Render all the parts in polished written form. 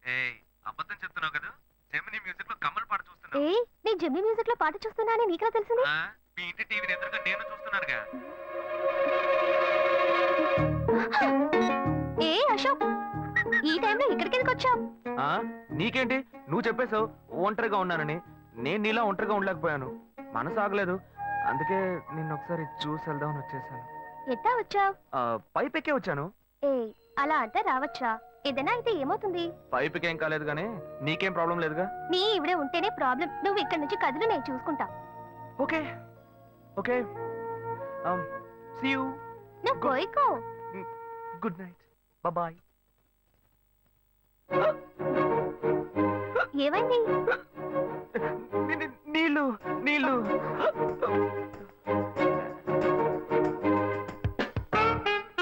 ఏయ్, అబద్ధం చెప్తున్నావు కదా. జెమినీ మ్యూజిక్ లో కమల్ పాట చూస్తున్నావు. ఏ నేను జెమిని మ్యూజిక్ లో పాట చూస్తున్నానని నీకెలా తెలిసింది? ఆ, మీ ఇంటి టీవీని ఎదురుగా నేను చూస్తున్నానుగా. ఏ అశోక్, ఈ టైంలో ఇక్కడికి ఎందుకు వచ్చావు? ఆ నీకేంటి, నువ్వు చెప్పేశావు ఒంటరిగా ఉన్నానని. నేను నీలా ఒంటరిగా ఉండలేకపోయాను, మనసు ఆగలేదు. అందుకే నిన్న ఒకసారి చూసి వెళ్దామని వచ్చేసాను. ఎట్టా వచ్చావు? పైపెక్కే వచ్చాను. ఏ అలా అంటే రావచ్చా? ఏదైనా అయితే ఏమవుతుంది? పైపెక్కేం కాలేదు కానీ నీకేం ప్రాబ్లం లేదుగా. నీ ఇవిడే ఉంటేనే ప్రాబ్లం. నువ్వు ఇక్కడి నుంచి కదులు, నేను చూసుకుంటా. Okay okay, see you. నువ్వు పోయికో. Good night, bye. ఏమైంది? నీళ్ళు నీళ్ళు.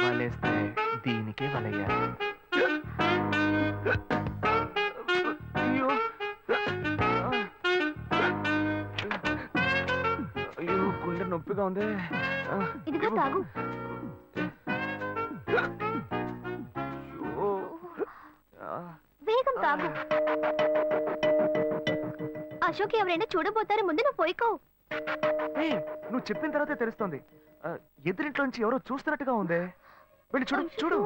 వలేస్తే దీనికే వలయ్యాలి. అయ్యో అయ్యో, గుండె నొప్పిగా ఉంది. ఇదిగో తాగు. అయ్యో. వేగం తాగు. అశోక్ ఎవరైనా చూడబోతారు, ముందు నువ్వు పోయికో. ఏయ్, నువ్వు చెప్పిన తర్వాతే తెలుస్తుంది. ఎదురింట్లో నుంచి ఎవరో చూస్తున్నట్టుగా ఉంది. వెళ్ళి చూడు చూడు.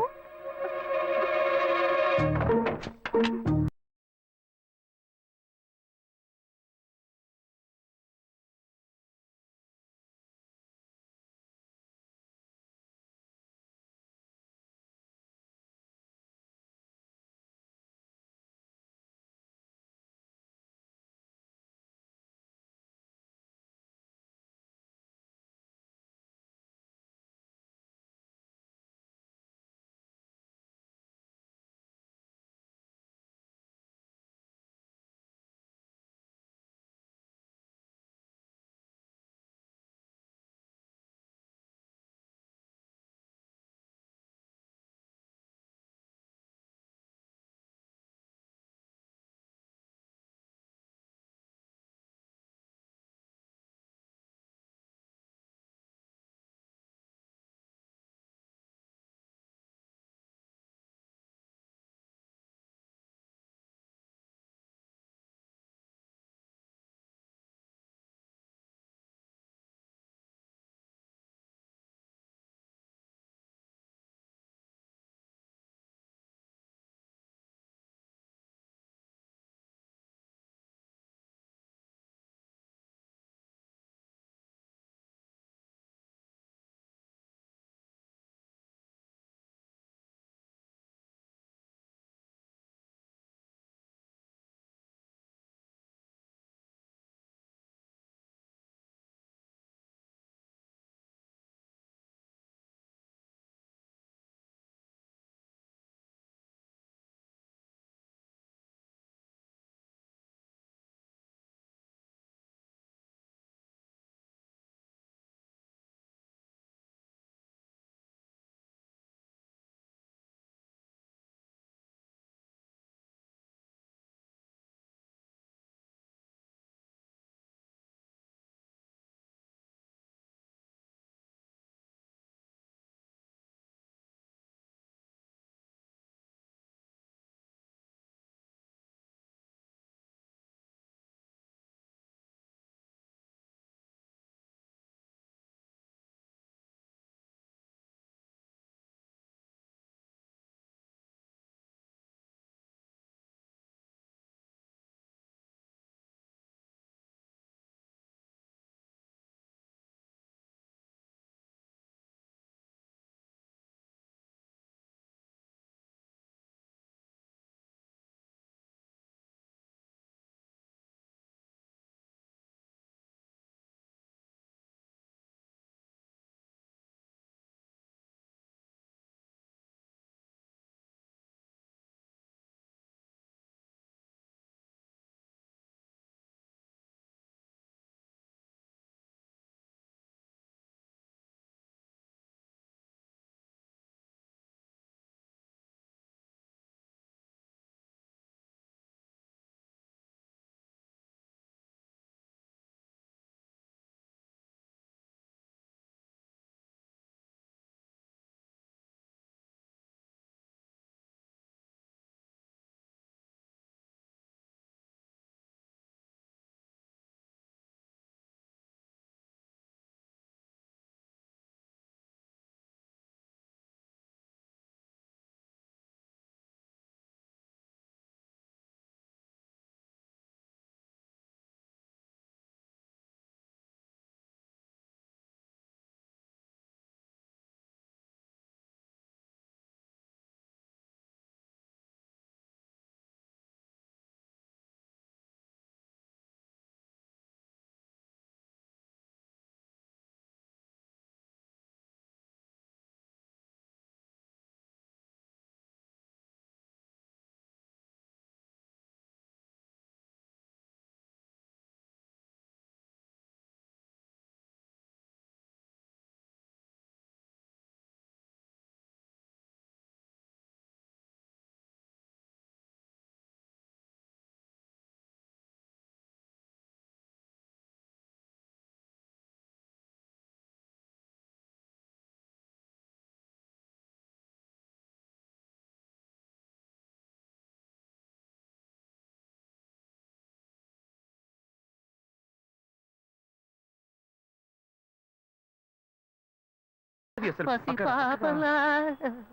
ఏంటి అసలు పక్కన?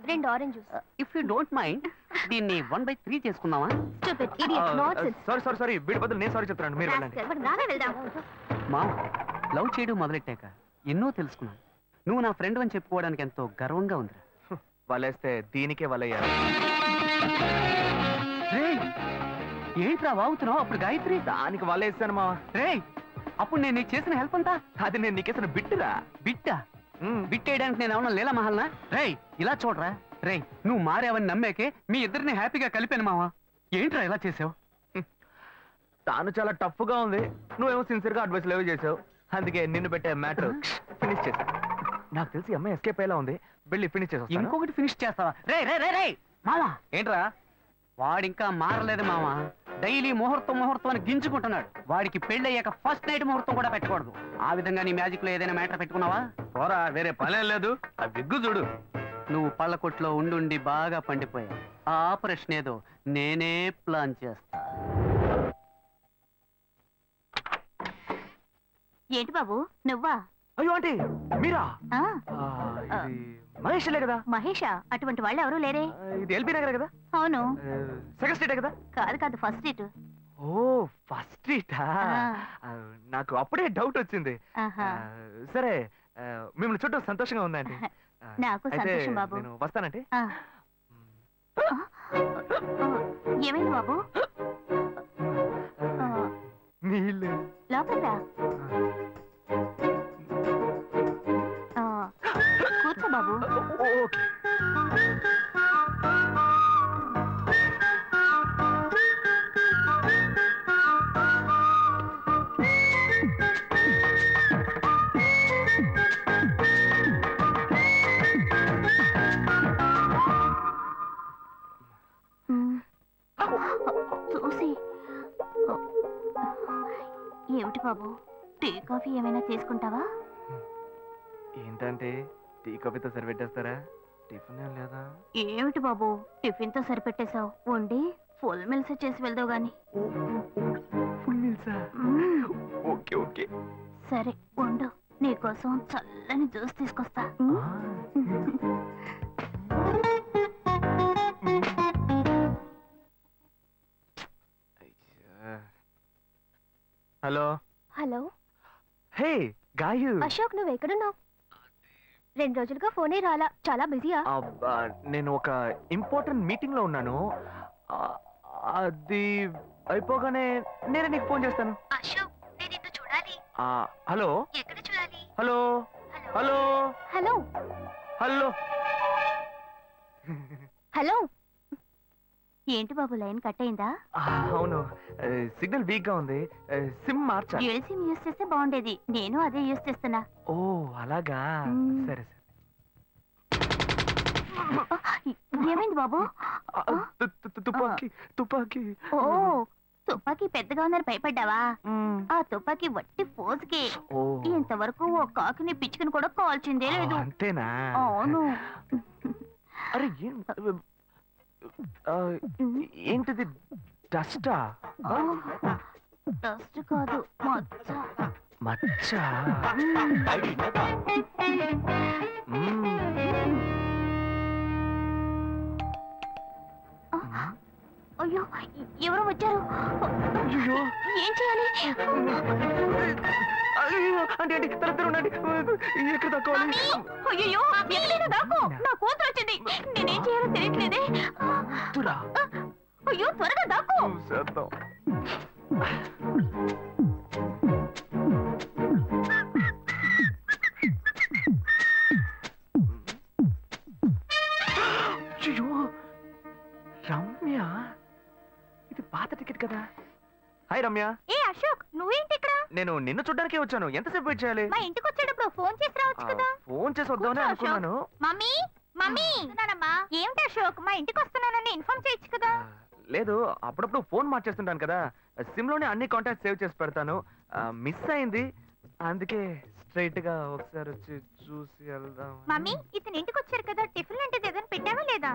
2 orange juice. If you don't mind దీన్ని 1/3 చేసుకుందామా? Stupid idiot, nonsense. సారీ వీడి బదులు నేను సారీ చెప్తాను, మీరు వెళ్ళండి. Rascal, మరి నానే వెళ్దాం. మామ, లవ్ చేయడం మొదలెట్టాక ఎన్నో తెలుసుకున్నాను. నువ్వు నా ఫ్రెండ్ అని చెప్పుకోవడానికి ఎంతో గర్వంగా ఉంది. వలేస్తే దీనికే వలయ్యారు. ఏంట్రా వాగుతున్నావు? అప్పుడు గాయత్రి దానికి వలేసాను మా. రే, అప్పుడు నేను నీకు చేసిన హెల్ప్ అంతా అది నేను నీకేసిన బిట్టురా. బిట్టా? బిట్టేయడానికి నేను ఏమన్నా లీలా మహల్నా? రేయ్, ఇలా చూడరా. రేయ్, నువ్వు మారావని నమ్మేకే మీ ఇద్దరిని హ్యాపీగా కలిపాను మావా. ఏంట్రా ఇలా చేసావు? తాను చాలా టఫ్ గా ఉంది, నువ్వేమో సిన్సియర్ గా అడ్వైస్ లేవు చేసావు. అందుకే నిన్ను పెట్టే మ్యాటర్ ఫినిష్ చేసా. నాకు తెలిసి ఈ అమ్మాయి ఎస్కేప్ అయ్యేలా ఉంది, వెళ్ళి ఫినిష్ చేసా. ఇంకొకటి ఫినిష్ చేస్తావా? రే రే రే రే మావా, ఏంట్రా? వాడింకా మారలేదు మావా. డైలీ ముహూర్తం అని గింజుకుంటున్నాడు. వాడికి పెళ్ళయ్యాక ఫస్ట్ నైట్ ముహూర్తం కూడా పెట్టకూడదు. ఆ విధంగా నీ మ్యాజిక్ లో ఏదైనా మ్యాటర్ పెట్టుకున్నావా? పోరా, వేరే పనేం లేదు. ఆ విగ్గు చూడు. నువ్వు పళ్ళ కొట్లో ఉండి బాగా పండిపోయావు. ఆ ఆపరేషన్ ఏదో నేనే ప్లాన్ చేస్తా. ఏంటి బాబు నువ్వా? అయ్యో ఆంటీ, మీరా? ఆ, ఇది మహేష్లే కదా? మహేషా? అటువంటి వాళ్ళు ఎవరూ లేరే. ఇది ఎల్బీ నగర్ కదా? అవును. సెకండ్ స్ట్రీటే కదా? కాదు ఫస్ట్ డేట్. ఓ, ఫస్ట్ స్ట్రీటా? నాకు అప్పుడే డౌట్ వచ్చింది. సరే, మిమ్మల్ని చూడటం సంతోషంగా ఉందండి. నాకు సంతోషం బాబు. నేను వస్తానంటే. ఏమైంది బాబు? నీళ్ళు. లోపల రా. కూర్చో బాబు. ఓకే. చూసి ఏమిటి బాబు, టీ కాఫీ ఏమైనా తీసుకుంటావా? ఏంటంటే టీ కాఫీతో సరిపెట్టేస్తారా? టిఫిన్ ఏం లేదా? ఏమిటి బాబు, టిఫిన్ తో సరిపెట్టేశావు. వండి ఫుల్ మిల్స్ చేసి వెళ్దావు గాని. ఫుల్ మీల్సా? Okay okay. సరే వండు, నీకోసం చల్లని జ్యూస్ తీసుకొస్తా. Hello. Hello. Hey Gayu. Ashok, నువ్వు ఎక్కడున్నావు? 2 రోజులుగా ఫోనే రాలా, చాలా బిజీయా? నేను ఒక ఇంపార్టెంట్ మీటింగ్ లో ఉన్నాను. అది అయిపోగానే నేనే నీకు ఫోన్ చేస్తాను. అశోక్, నేను నిన్ను చూడాలి. హలో. ఎక్కడ చూడాలి? Hello hello hello hello hello. ఏంటి బాబు, లైన్ కట్ అయిందా? అవును, సిగ్నల్ వీక్ గా ఉంది. సిమ్ మార్చా. డ్యూయల్ సిమ్ యూస్ చేస్తే బాగుండేది. నేను అదే యూస్ చేస్తున్నా. ఓ అలాగా. సరే సరే. ఏమైంది బాబు? తుపాకీ తుపాకీ. ఓ, తుపాకీ పెద్దగా ఉందని భయపడ్డావా? ఆ తుపాకీ వట్టి ఫోజుకే. ఇంతవరకు ఓ కాకిని పిచ్చుకుని కూడా కాల్చిందే లేదు. అంతేనా? అవును. అరే ఏంటిది? డస్టా? డస్ట్ కాదు, మచ్చ. మచ్చ? అయ్యో, ఎవరో వచ్చారు. అయ్యో, ఏం చేయాలి? అంటే ఉండండి, ఎక్కడ తక్కువాలి? అయ్యో, ఎక్కడైనా దాక్కో. నా కూతురు వచ్చింది. నేనేం చేయాలో తెలియట్లేదే. అయ్యో, త్వరగా దాక్కో. చేద్దాం. అయ్యో, రమ్య, ఇది పాత టికెట్ కదా? హాయ్ రమ్య. ఏ అశోక్, నువ్వేంటి ఇక్కడ? నేను నిన్ను చూడ్డానికే వచ్చాను. ఎంతసేపు వెయిట్ చేయాలి? మా ఇంటికి వచ్చేటప్పుడు ఫోన్ చేసి రావచ్చు కదా. ఫోన్ చేసి వద్దామని కూర్చో, అనుకున్నాను. Mummy mummy. ఏమిటి అశోక్, మా ఇంటికి వస్తున్నానని ఇన్ఫార్మ్ చేయొచ్చు కదా. లేదు, అప్పుడప్పుడు ఫోన్ మార్చేస్తుంటాను కదా, సిమ్ లోనే అన్ని కాంటాక్ట్ సేవ్ చేసి పెడతాను. మిస్ అయింది, అందుకే స్ట్రైట్ గా ఒకసారి వచ్చి చూసి వెళ్దాం. మమ్మీ, ఇతను ఇంటికి వచ్చారు కదా, టిఫిన్ లాంటిది ఏదైనా పెట్టావా లేదా?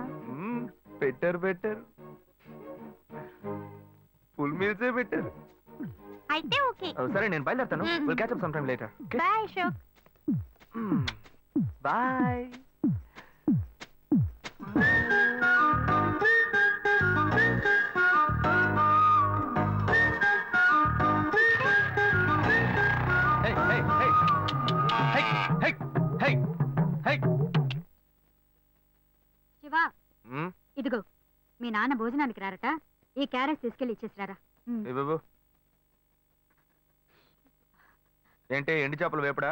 బెటర్ ఫుల్ మీల్సే బెటర్. అయితే ఓకే. సరే, నేను బయలుదేరుతాను. Will catch up some time later. Bye Ashok. Bye. Shiva ఇదిగో మీ నాన్న భోజనానికి రారట, ఈ క్యారెట్ తీసుకెళ్లి ఇచ్చేసిరారా. బాబు ఏంటి ఎండి చేపలు వేపడా?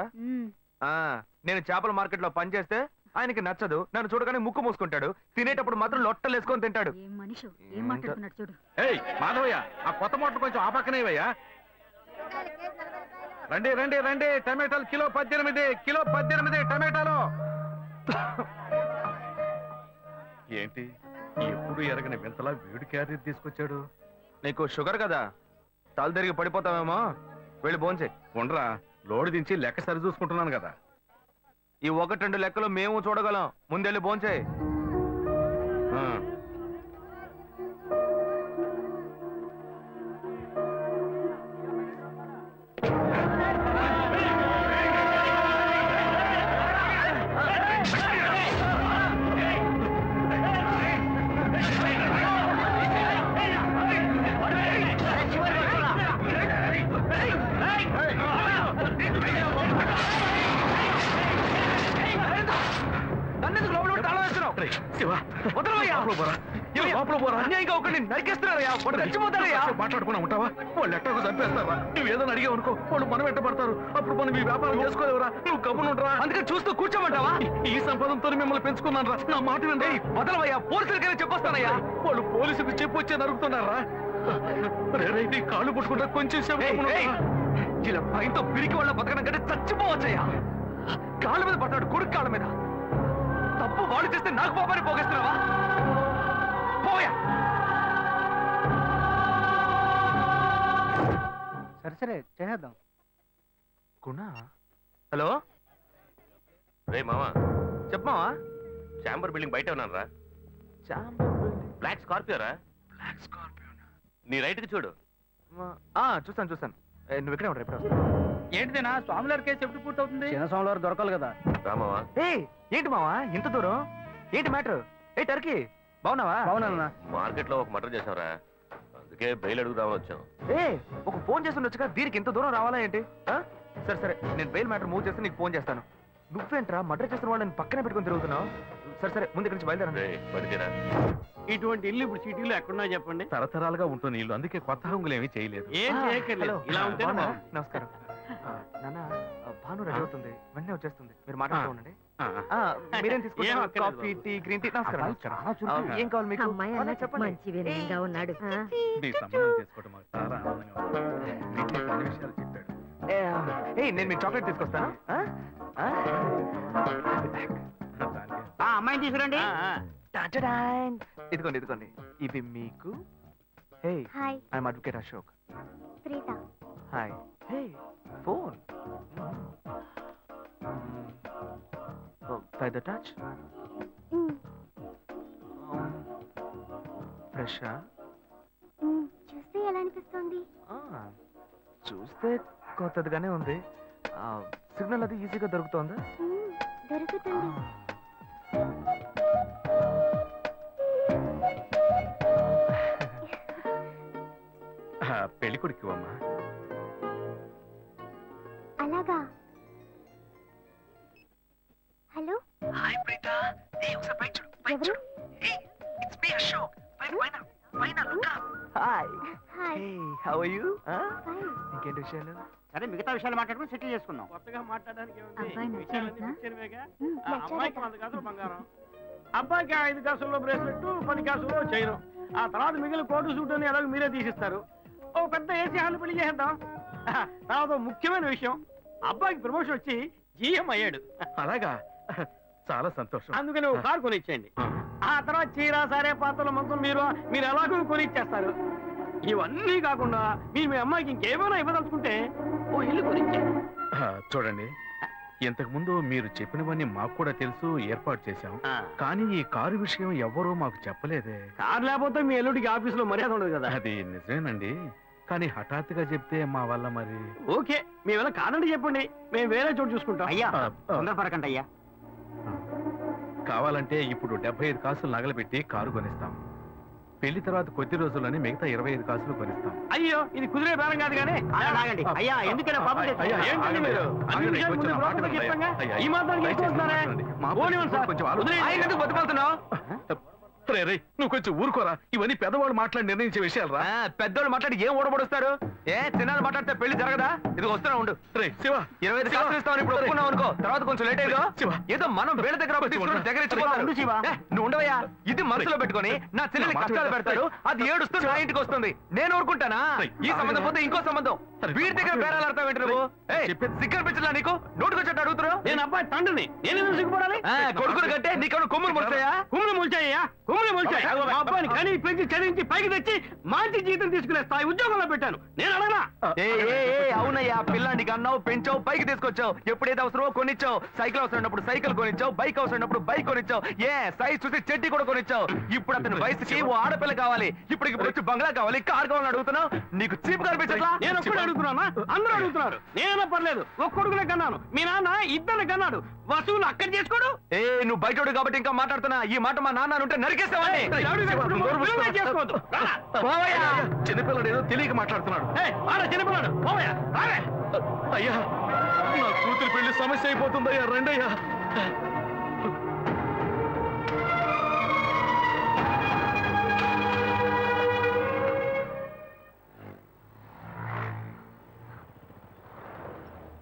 నేను చేపల మార్కెట్ లో పనిచేస్తే ఆయనకి నచ్చదు, నన్ను చూడగానే ముక్కు మూసుకుంటాడు, తినేటప్పుడు మాత్రం లొట్టలు వేసుకొని తింటాడు. ఏం మనిషి ఏం మాట్లాడుతున్నాడు చూడు. ఏయ్ మాధవయ్య, ఆ కొత్త మోటార్ కొంచెం ఆ పక్కనేవయ్యా. రండి రండి రండి, టమాటాలు కిలో 18 టమాటాలు. ఏంటి ఎప్పుడు ఎరగని వింతలా వేడి క్యారెట్ తీసుకొచ్చాడు? నీకు షుగర్ కదా, తల తిరిగి పడిపోతావేమో, వెళ్ళి భోంచే. ఉండరా, లోడు దించి లెక్క సరి చూసుకుంటున్నాను కదా. ఈ 1-2 లెక్కలు మేము చూడగలం, ముందెళ్ళి భోంచే. మాట్లాడుకున్నా ఉంటావా? వాళ్ళు ఎట్టకు చంపేస్తారా? నువ్వు ఏదైనా అడిగావు అనుకో, వాళ్ళు మనం ఎట్టబడతారు. అప్పుడు మనం ఈ వ్యాపారం చేసుకోలేవురా. నువ్వు కబునుంటరా, అందుకని చూస్తూ కూర్చోమంటావా? ఈ సంపదంతో మిమ్మల్ని పెంచుకున్నాను రా, నా మాట వినండి. వదలవయ్యా, పోలీసులకైనా చెప్పొస్తానయ్యా. వాళ్ళు పోలీసులకు చెప్పు వచ్చే నరుగుతున్నారా? నీ కాళ్ళు పుట్టుకుంటా కొంచెం ఇలా భయంతో పిరికి వాళ్ళ బతకడం కంటే చచ్చిపోవచ్చయ్యా. కాళ్ళ మీద పడతాడు, కొడుకు కాళ్ళ మీద. తప్పు వాళ్ళు చేస్తే నాకు పాపాన్ని పోగేస్తున్నావా? పోయా. సరే చేద్దాం. గుణ, హలో. రే మామా, చెప్పమావా. చాంబర్ బిల్డింగ్ బయట ఉన్నాను రా. బ్లాక్ స్కార్పియో రా. Black Scorpio. నీ రైట్ కి చూడు. చూస్తాను. నువ్వు ఇక్కడే ఉంటా, ఎప్పుడు వస్తావు? ఏంటిదేనా స్వామివారి కేసు ఎప్పుడు పూర్తవుతుంది? చిన్న స్వామివారు దొరకాలి కదా. రామావా, ఏంటి మావా ఇంత దూరం? ఏంటి మ్యాటర్? టర్కీ బాగున్నావా? బాగున్నా. మార్కెట్ లో ఒక మర్డర్ చేసావురా, అందుకే బెయిల్ అడుగుదామని వచ్చాం. ఒక ఫోన్ చేసి ఉండొచ్చుగా, దీనికి ఇంత దూరం రావాలా ఏంటి? సరే నేను బెయిల్ మ్యాటర్ మూవ్ చేస్తే నీకు ఫోన్ చేస్తాను. నువ్వేంట్రా మర్డర్ చేసిన వాళ్ళని పక్కనే పెట్టుకుని తిరుగుతున్నావు? సరే ముందు ఇక్కడి నుంచి బయలుదేరండి. పడితేరా ఇటువంటి ఇల్లు ఇప్పుడు సిటీలో ఎక్కడున్నా చెప్పండి. తరతరాలుగా ఉంటుంది ఇల్లు, అందుకే కొత్త హంగులు ఏమీ చేయలేదు. ఏం చేయక్కర్లేదు, ఇలా ఉంటే నమస్కారం నాన్న. భాను రెడీ అవుతుంది, వెంటనే వచ్చేస్తుంది, మీరు మాట్లాడుతూ ఉండండి. మీరేం తీసుకుంటారు? Coffee, tea, green tea? నమస్కారం. ఏం కావాలి మీకు? చెప్పండి. మంచి వినయంగా ఉన్నాడు. నీ సంబంధం చేసుకోవడం మాకు చాలా ఆనందంగా ఉంది. నీతో కొన్ని విషయాలు చెప్పాడు. నేను మీకు చాక్లెట్ తీసుకొస్తాను. అమ్మాయిని తీసుకురండి. ఇదిగోండి ఇవి మీకు. Hi, I'm advocate Ashok. Preetha. Hi. Phone by the touch. ఫ్రెషా? చూస్తే ఎలా అనిపిస్తుంది? చూస్తే కొత్తదిగానే ఉంది. సిగ్నల్ అది ఈజీగా దొరుకుతోందా? దొరుకుతుంది. పెళ్లి కొడుకు అమ్మా. అలాగా. హలో. హాయ్ ప్రీత. ఒకసారి పైకి చూడు, పైకి చూడు. It's me Ashok. పైన look up. Hi. How are you? ఇంకేంటి విషయాలు? సరే మిగతా విషయాలు మాట్లాడుకుని సెటిల్ చేసుకుందాం. కొత్తగా మాట్లాడడానికి అబ్బాయి నచ్చాడా? అమ్మాయికి 100 కాసులు బంగారం, అబ్బాయికి 5 కాసుల్లో బ్రేస్లెట్, 10 కాసుల్లో చైను. ఆ తర్వాత మిగిలిన కోటు సూట్ అని ఎలాగో మీరే తీసిస్తారు. ఓ పెద్ద ఏసీ హాల్ పెళ్లి చేద్దాం. తర్వాత ముఖ్యమైన విషయం, అబ్బాయికి ప్రమోషన్ వచ్చి జీఎం అయ్యాడు. అలాగా, చాలా సంతోషం. అందుకని ఒక కారు కొనిచ్చేయండి. ఆ తర్వాత చీర, సారే, పాత్రల మొత్తం మీరు ఎలాగో కొనిచ్చేస్తారు. ఇవన్నీ కాకుండా మీరు మీ అమ్మాయికి ఇంకేమైనా ఇవ్వదలుచుకుంటే ఓ ఇల్లు కొనిచ్చేయండి. చూడండి, ఇంతకు ముందు మీరు చెప్పినవన్నీ మాకు కూడా తెలుసు, ఏర్పాటు చేశాం. కానీ ఈ కారు విషయం ఎవ్వరూ మాకు చెప్పలేదే. కారు లేకపోతే మీ ఎల్లుడికి ఆఫీసులో మర్యాద ఉండదు కదా. అది నిజమేనండి, కానీ హఠాత్తుగా చెప్తే మా వల్ల మరి. ఓకే, మీ వల్ల కాదండి చెప్పండి, మేము వేరే చోటు చూసుకుంటాం. అయ్యా తొందరపడకండి అయ్యా. కావాలంటే ఇప్పుడు 75 కాసులు నగలబెట్టి కారు కొనిస్తాం. పెళ్లి తర్వాత కొద్ది రోజుల్లోనే మిగతా 25 కాసులు కొనిస్తాం. అయ్యో ఇది కుదిరే బేరం కాదు కానీ ఆగండి. అయ్యా, ఎందుకైనా పాపం అయ్యా, ఏంటండి మీరు? అన్ని విషయాలు ముందు బ్రోకర్లకు చెప్తాంగా? ఈ మాత్రం చేసుకుంటున్నారే? పోనివ్వండి సార్. వదిలేయండి. ఆయన ఎందుకు బతిమాలుతున్నావు? రే రే, నువ్వు కొంచెం ఊరుకోరా. ఇవన్నీ పెద్దవాళ్ళు మాట్లాడి నిర్ణయించే విషయాలు రా. పెద్దోళ్ళు మాట్లాడి ఏం ఓడబడుస్తారు? చిన్నాళ్ళు మాట్లాడితే పెళ్లి జరగదా? ఇది వస్తున్నా ఉండు. రే శివ, 25 కాసులు ఇస్తామని ఇప్పుడు ఒప్పుకున్నావు అనుకో, తర్వాత కొంచెం లేట్ అయ్యో శివ. ఏదో మనం వేళ దగ్గర తీసుకుని దగ్గర ఇచ్చుకోవాలి. నువ్వు ఉండవయ్యా. ఇది మనసులో పెట్టుకొని నా చెల్లెలు కష్టాలు పెడతారు, అది ఏడుస్తూ నా ఇంటికి వస్తుంది. నేను ఊరుకుంటానా? ఈ సంబంధం పోతే ఇంకో సంబంధం. వీడి దగ్గర బేరాలు ఆడతావు ఏంటి నువ్వు? సిగ్గర్ పిచ్చలా నీకు? నోటుకొచ్చాడు అడుగుతున్నావు. నేను అబ్బాయి తండ్రిని, నేను ఎందుకు సిగ్గుపడాలి? కొడుకులు కంటే నీకు కొమ్ములు ముడతాయా? కుమ్ములు మొలిచాయ్యా, కుమ్ములు మొలిచాయి. మా అబ్బాయిని కని పెంచి చదివించి పైకి తెచ్చి మంచి జీతం తీసుకునే స్థాయి ఉద్యోగంలో పెట్టాను. నేను అడగనా? అవునయ్యా, పిల్లానికి అన్నావు, పెంచావు, పైకి తీసుకొచ్చావు. ఎప్పుడైతే అవసరమో కొనిచ్చావు. సైకిల్ అవసరమైనప్పుడు సైకిల్ కొనిచ్చావు, బైక్ అవసరమైనప్పుడు బైక్ కొనిచ్చావు. సైజ్ చూసి చెట్టి కూడా కొనిచ్చావు. ఇప్పుడు అతని వయసుకి ఓ ఆడపిల్ల కావాలి. ఇప్పుడు వచ్చి బంగ్లా కావాలి, కార్ కావాలని అడుగుతున్నావు. నీకు చీప్ కనిపించట్లా? నేను ఒక్కడే అడుగుతున్నా, అందరూ అడుగుతున్నారు. నేనైనా పర్లేదు, ఒక్కడుకునే కన్నాను. మీ నాన్న ఇద్దరిని కన్నాడు. వసూలు అక్కడ చేసుకోడు. నువ్వు బయటోడు కాబట్టి ఇంకా మాట్లాడుతున్నా. ఈ మాట మా నాన్న ఉంటే నరికేస్తావని. చేసుకోవద్దు. చిన్నపిల్లడు ఏదో తెలియక మాట్లాడుతున్నాడు. చిన్నపిల్లాడు పోవయ్యా, రావే. అయ్యా, నా కూతురు పెళ్లి సమస్య అయిపోతుందయ్యా, రండయ్యా.